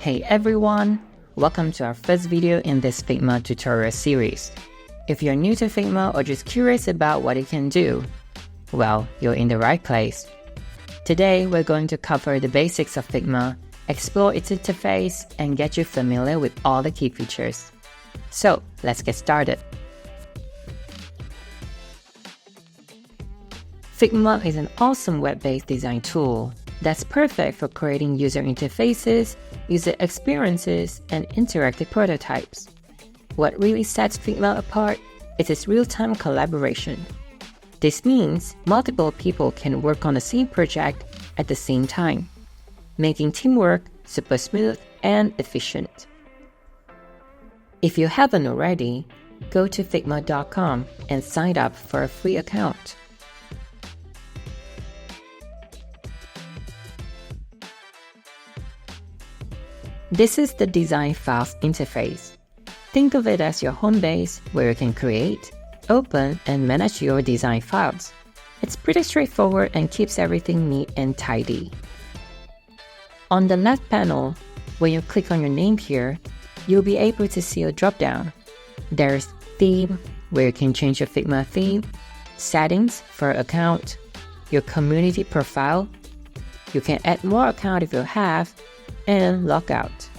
Hey everyone! Welcome to our first video in this Figma tutorial series. If you're new to Figma or just curious about what it can do, well, you're in the right place. Today, we're going to cover the basics of Figma, explore its interface, and get you familiar with all the key features. So, let's get started. Figma is an awesome web-based design tool that's perfect for creating user interfaces, user experiences, and interactive prototypes. What really sets Figma apart is its real-time collaboration. This means multiple people can work on the same project at the same time, making teamwork super smooth and efficient. If you haven't already, go to figma.com and sign up for a free account. This is the Design Files interface. Think of it as your home base where you can create, open, and manage your design files. It's pretty straightforward and keeps everything neat and tidy. On the left panel, when you click on your name here, you'll be able to see a drop-down. There's Theme, where you can change your Figma theme, Settings for account, your community profile. You can add more accounts if you have, and Logout.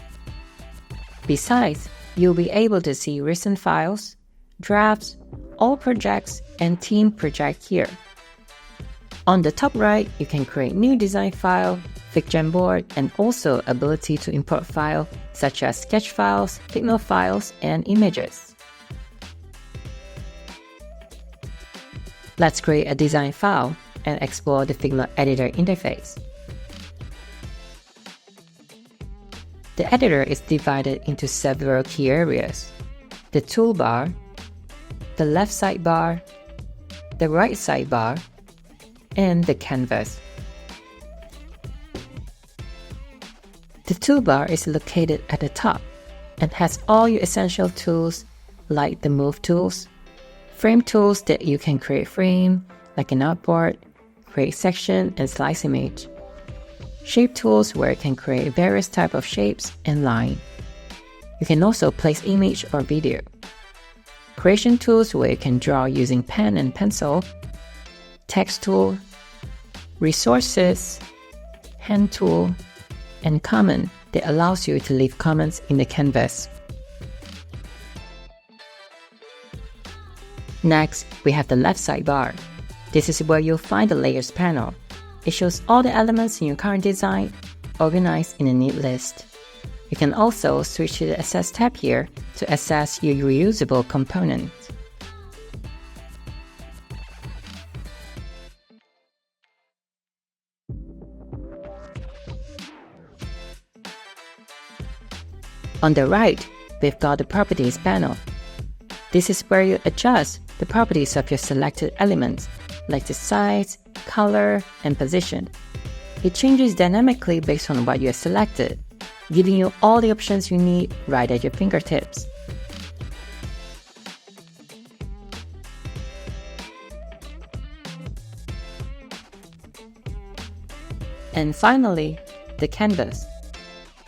Besides, you'll be able to see recent files, drafts, all projects, and team project here. On the top right, you can create new design file, Figma board, and also ability to import files such as sketch files, Figma files, and images. Let's create a design file and explore the Figma editor interface. The editor is divided into several key areas: the toolbar, the left sidebar, the right sidebar, and the canvas. The toolbar is located at the top and has all your essential tools like the move tools, frame tools that you can create frame, like an artboard, create section, and slice image. Shape tools where you can create various types of shapes and line. You can also place image or video. Creation tools where you can draw using pen and pencil. Text tool, resources, hand tool, and comment that allows you to leave comments in the canvas. Next, we have the left sidebar. This is where you'll find the Layers panel. It shows all the elements in your current design, organized in a neat list. You can also switch to the Access tab here to access your reusable components. On the right, we've got the Properties panel. This is where you adjust the properties of your selected elements, like the size, color, and position. It changes dynamically based on what you have selected, giving you all the options you need right at your fingertips. And finally, the canvas.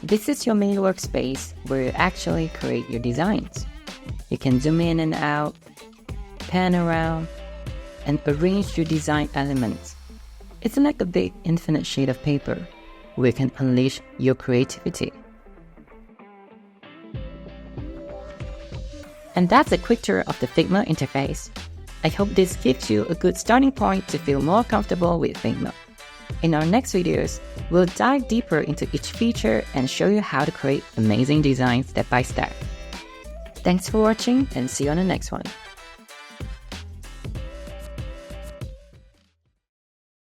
This is your main workspace where you actually create your designs. You can zoom in and out, pan around, and arrange your design elements. It's like a big infinite sheet of paper where you can unleash your creativity. And that's a quick tour of the Figma interface. I hope this gives you a good starting point to feel more comfortable with Figma. In our next videos, we'll dive deeper into each feature and show you how to create amazing designs step by step. Thanks for watching and see you on the next one.